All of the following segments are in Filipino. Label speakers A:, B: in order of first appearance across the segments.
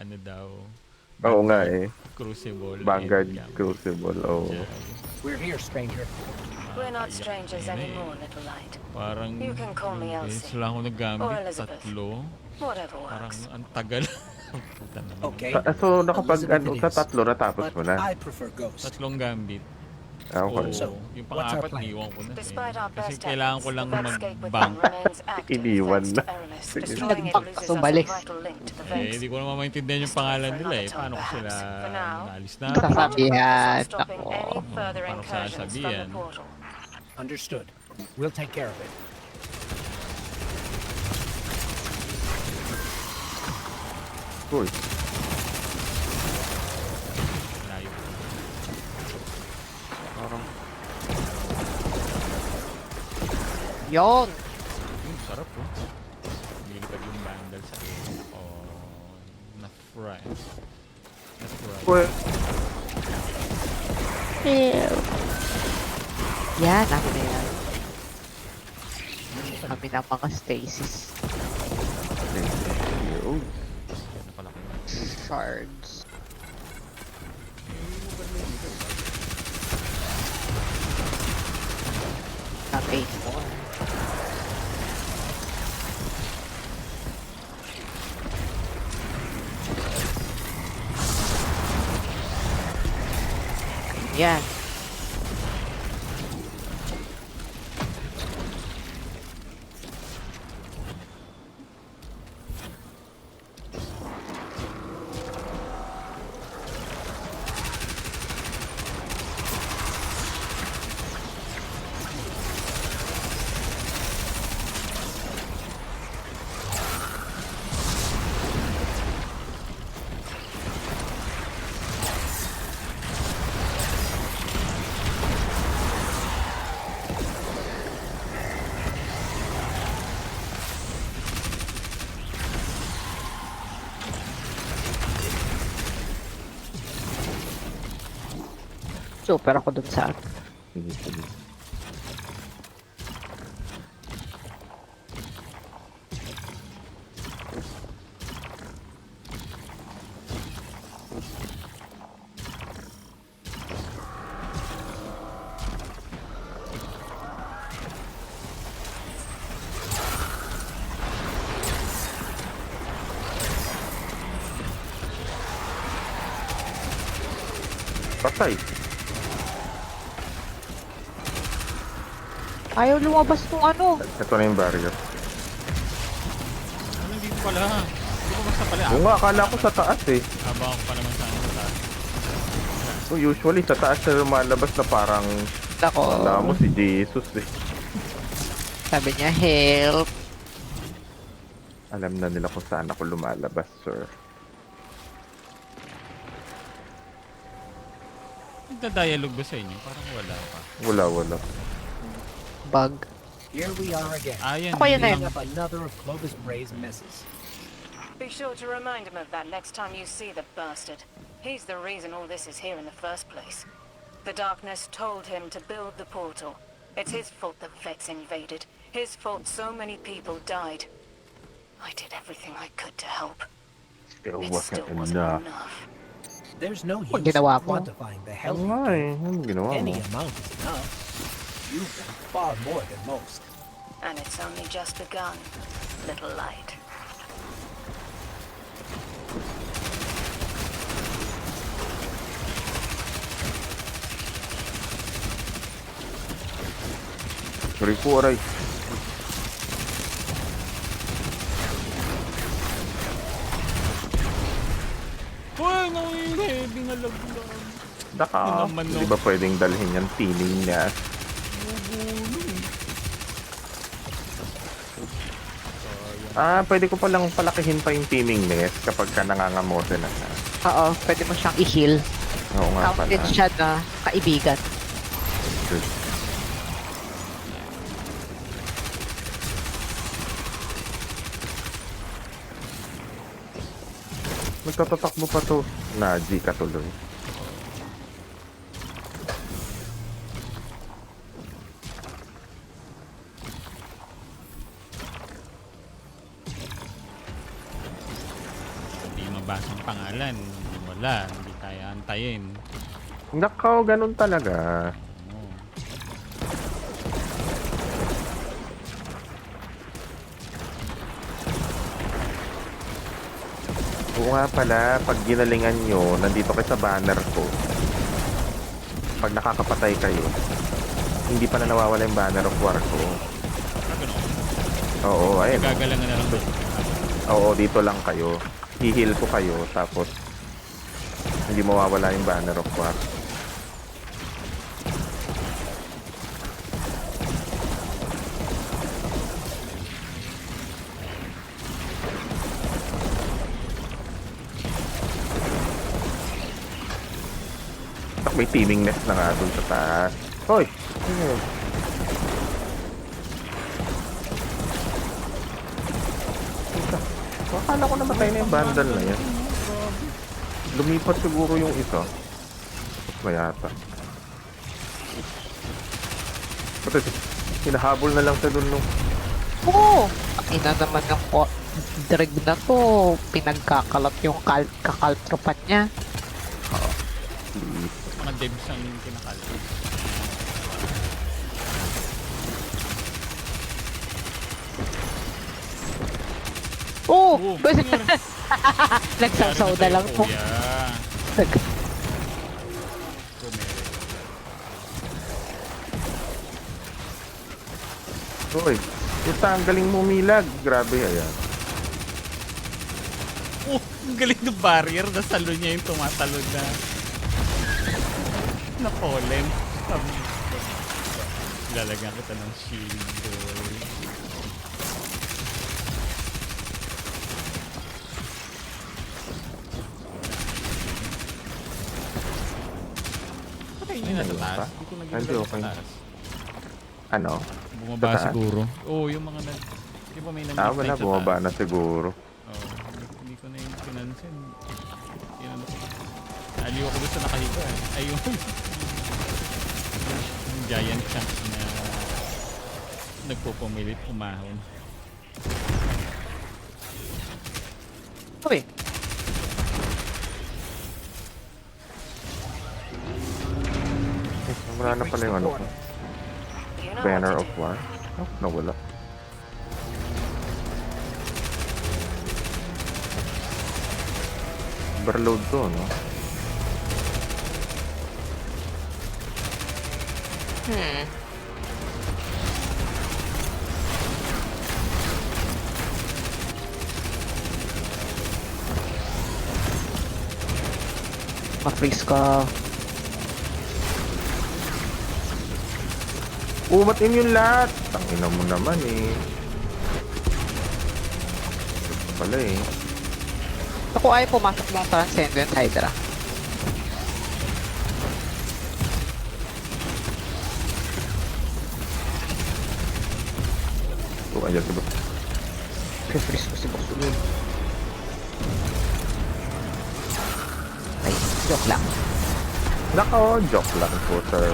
A: ano daw,
B: Oo nga
A: Vanguard
B: eh.
A: Crucible
B: Vanguard
A: and Gambit.
B: Crucible, oo.
C: We're here, stranger.
D: We're not
A: Nakakaiyak
D: strangers
A: na yun
D: anymore,
A: eh.
D: little light.
A: Parang
D: You can call me
A: yung
D: Elsie.
A: beses lang ako
D: Or
A: nag-gambit,
D: Elizabeth.
A: 3.
D: Whatever
A: Parang
D: works.
A: ang tagal. Puta naman.
C: Okay.
B: So, nakapag ano,
C: Elizabeth
B: sa
C: it is.
B: 3 natapos
C: But
B: mo na.
C: I prefer Ghost.
A: 3 gambit.
B: Okay.
C: So,
A: Yung
C: what's our
A: pang-4,
C: plan?
A: iwan ko na
D: Despite our
A: Kasi
D: best
A: kailangan
D: efforts,
A: ko lang
D: the Vegscape within
A: mag-bank.
D: remains active
B: Iniwan
D: thanks
B: na.
D: to Eramis.
B: Sige.
D: Destroying it loses us a
E: Bumalik.
D: vital link to the
A: Eh,
D: Vex.
A: hindi ko naman maintindihan yung pangalan nila eh. Paano ko sila
D: For now,
A: nalis na?
D: but we want to focus
E: Sasabihan
D: on stopping
E: ako.
D: any further
A: Parang
D: incursions from the
A: sasabihan.
D: portal.
C: Understood. We'll take care of it.
B: Cool.
A: Layo.
B: Parang,
E: Yon!
A: Sarap po. Nilipad yung vandal sa akin. Oh, na-fry. Na-fry.
B: well,
E: Ew. Yan, ako na yan. Kami ng mga stasis.
B: oh,
A: Napalaki.
E: Shards. Not 8 more. Yan. Super ako dun sa
B: sige, sige. Patay.
E: Ayaw lumabas nung ano.
B: Ito na yung barrier.
A: Ano, hindi ko pala. Hindi ko basta pala.
B: Oo nga, akala ko sa taas eh.
A: Habang ako pa naman sa ano sa taas.
B: So, usually sa taas na lumalabas na parang
E: Ako.
B: wala mo si Jesus eh.
E: Sabi niya, help.
B: Alam na nila kung saan ako lumalabas, sir.
A: Nagda-dialogue ba sa inyo? Parang wala pa.
B: Wala, wala.
E: Bug.
C: Here we are again.
A: Ayan.
E: Ako yun na
C: Cleaning up another of Clovis Bray's messes.
D: Be sure to remind him of that next time you see the bastard. He's the reason all this is here in the first place. The darkness told him to build the portal. It's his fault the Vex invaded. His fault so many people died. I did everything I could to help.
B: Still
D: It still
B: wasn't
D: wasn't
B: enough.
D: enough.
C: There's no
E: Pag
C: use in
E: ginawa mo.
C: quantifying the hell
B: Oo
C: you
B: nga
C: gave.
B: eh. Anong ginawa mo?
C: Any amount is enough. You've done far more than most.
D: And it's only just begun, little light.
B: Sorry po, aray.
A: Uy, heavy na laglag.
B: Daka,
A: Yun naman, no.
B: hindi ba pwedeng dalhin yung tining niya? Pwede ko palang palakihin pa yung teaming nest kapag ka nangangamote na siya.
E: Oo, pwede mo siyang i-heal.
B: Oo nga pala.
E: Counted siya na kaibigan.
B: Good. Magtatatakbo pa to. Na-G ka tuloy.
A: Hindi mabasang pangalan. Wala, hindi kaya antayin.
B: Nakaw, ganun talaga.
A: Oo.
B: Oo nga pala, pag ginalingan nyo, nandito kayo sa banner ko. Pag nakakapatay kayo, hindi pa na nawawala yung banner of war ko.
A: Ah, ganun.
B: Oo, ayun.
A: Gagalangan na lang doon.
B: Oo, dito lang kayo. Hihil ko kayo, tapos hindi mawawala yung banner of war. Tak, may teaming nest na nga dun sa taas. Hoy! Ano yun? Akala ko namatay na yung bandal na yan. Lumipat siguro yung isa. Tapos na yata. Pati, hinahabol na lang siya dun nung...
E: Oo! Ang ina naman ng drag na to. Pinagkakalat yung kakaltropan niya.
B: Please.
A: Mga devs ang kinakalit.
E: Oo!
A: Oo,
E: Basta
A: clear.
E: nagsasaw na lang po.
A: Kuya.
E: Nag-
B: Hoy, ito ang galing mo umilag. Grabe, ayan.
A: Oh, ang galing ng barrier. Nasalo niya yung tumatalon na pollen. Lalagyan kita ng shield, boy. Patay niyo na sa taas. Hindi ko
B: Hindi,
A: nag-ibig
B: okay.
A: sa taas.
B: Ano?
A: Bumaba
B: Sa taas?
A: siguro. Oo, yung mga nag... Di ba may
B: Ah, wala,
A: sa
B: bumaba
A: taas?
B: na siguro.
A: Oo, hindi ko na yung pinansin. Yun ano. Aliw ako doon sa nakahiga eh. Ayun. Yung giant chunk na nagpupumilit umahon.
E: Uy!
B: Wala na pala yung ano ko.
D: You know
B: Banner
D: what
B: of
D: to do.
B: War. Oh, nawala. Overload to, no?
E: Ma-freeze ka.
B: Ba't yun yung lahat? Tangina mo naman eh. Ito pala eh.
E: Ako ay pumasok ng Transcendent Hydra.
B: Oh, ayan diba?
E: Pre-freeze ko si Boss Ulul. Ay, joke lang.
B: Nako, joke lang po, sir.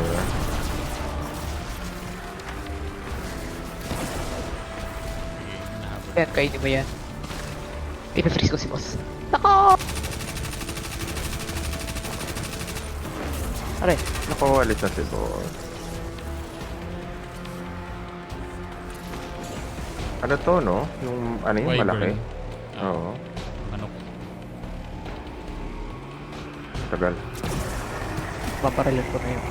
A: Sige, nahabol.
E: Yan, kainin mo yan. I-freeze ko si Boss. Nako! Aray,
B: Nako, alis na si boss. Ano to, no? Yung, ano yung
A: Wyvern.
B: malaki?
A: Ah,
B: Oo,
A: manok.
B: tagal.
E: paparalan ko na yun.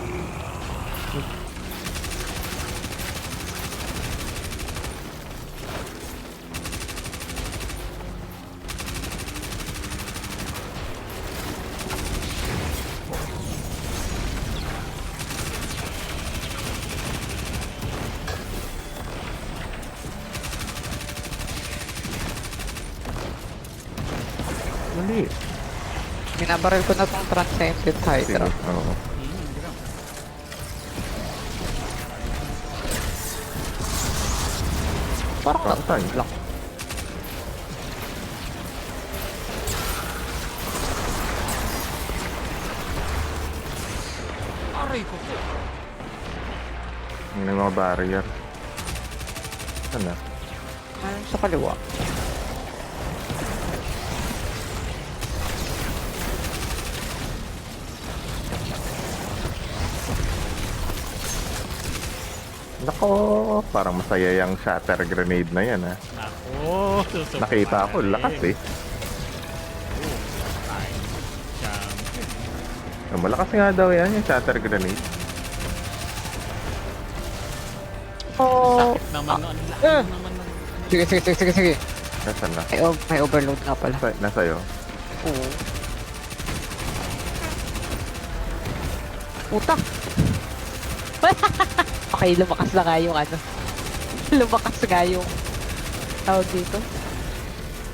B: Mali.
E: Binabaril ko na tong Transcendent
B: Sige,
E: Hydra.
B: oo.
E: Parang
B: Patay.
E: lang.
A: Aray ko po.
B: Yung mga barrier. Ano?
E: Ayun sa kaliwa.
B: Nako, parang masaya yung shatter grenade na yan, ha.
A: Ako, susubukan
B: Nakita ako,
A: natin.
B: lakas eh.
A: Ay, champion.
B: Malakas nga daw yan, yung shatter grenade.
E: Oh.
A: Sakit naman nun. Ang
E: Ah.
A: lakas naman nun.
E: Sige, sige, sige, sige, sige.
B: Nasaan na?
E: May overload nga pala.
B: Nasa'yo?
E: Oo. Puta! Okay, lumakas na nga yung ano. Lumakas nga yung tawag dito.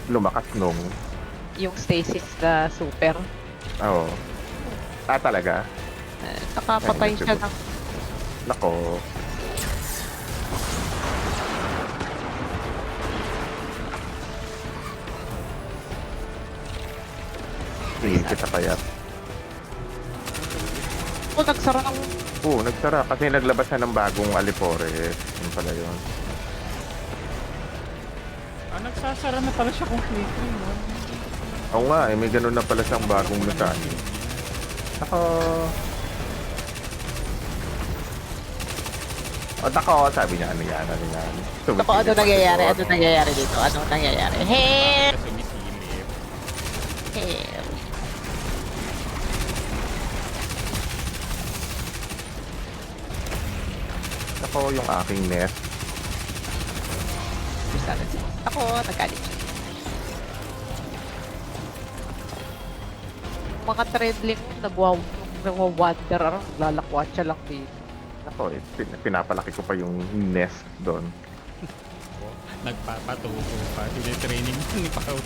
B: Lumakas nung...
E: Yung stasis na super.
B: Oo. Talaga?
E: Nakapatay siya ng...
B: Nako. Sige, kita kaya.
E: Oh, nagsara ng...
B: Oo, nagsara kasi naglabas na ng bagong Alipores. Yun pala yun.
A: Nagsasara na pala siya completely, no?
B: Oo nga, may ganun na pala siyang bagong mechanic. Nako. Nako, sabi niya, ano yan.
E: Ako, ano nangyayari? Ano nangyayari dito? Ano nangyayari? Help!
A: Sumisilip.
E: Help!
B: Nako, yung aking nest.
E: Ako, nagalit siya. Mga trendling nagwa-wander around, lalakwat siya lang dito.
B: Nako, pinapalaki ko pa yung nest doon.
A: Nagpapatuko pa. Tinitraining ni Pao.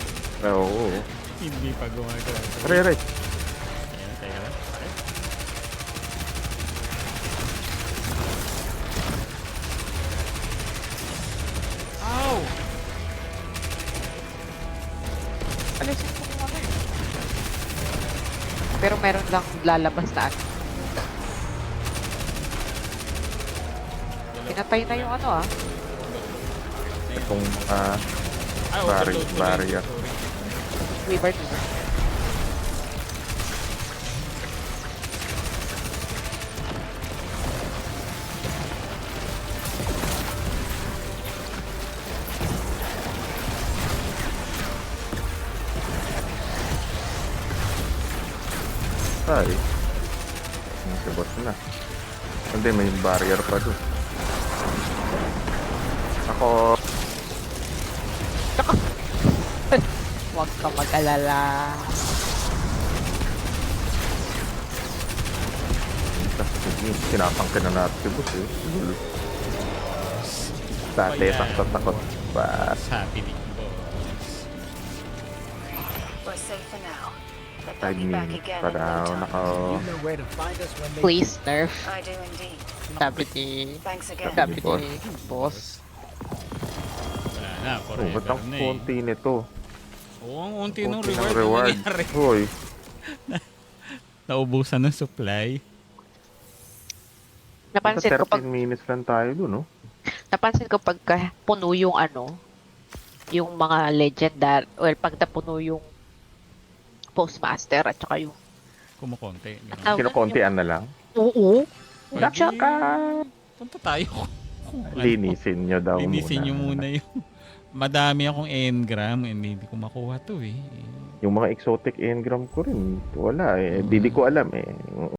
B: Oo.
A: Hindi pa gumagawa.
B: Re.
A: Ayan, teka lang. Bakit? Ow!
E: Alisin ko kung ano eh. Pero meron lang lalabas na ano. Pinatay na yung ano ah.
B: Itong
A: Overload tuloy.
B: barrier.
A: Sorry.
E: Weaver.
B: Ay. Nasabot na. Hindi, may barrier pa doon. Ako,
E: Huwag ka mag-alala.
B: sinapang ka na natin si boss eh. Dati,
A: Ayan.
B: takot ba?
A: Sabi ni Boss.
D: We're safe for now. But
B: Side
D: they'll be back
B: me
D: again
B: pa
D: in no
B: daw.
D: time.
B: Nako.
C: You know where to find us when they
E: Please, nerf.
D: I do indeed.
E: Sabi ni...
D: Thanks again.
E: Sabi
B: Boss.
E: ni boss.
A: Wala na,
B: Oh,
A: forever
B: ba't ang
A: na eh.
B: konti nito?
A: Oo, ang unti ng
B: Konti ng
A: reward.
B: reward.
A: Ano nangyari?
B: Hoy,
A: Naubusan ng supply.
E: Napansin ko
B: 13
E: pag
B: minutes lang tayo dun, no?
E: napansin ko pagka puno yung ano, yung mga legendary, well, pag napuno yung postmaster at saka yung
A: Kumukonti. Ganun.
E: Tawag
B: Kinukontian na lang.
E: oo.
A: Pwede.
E: Tsaka,
A: Punta tayo.
B: Linisin nyo daw
A: Linisin
B: muna.
A: nyo muna yung... Madami akong engram and hindi ko makuha to eh.
B: Yung mga exotic engram ko rin, wala eh. Di ko alam eh.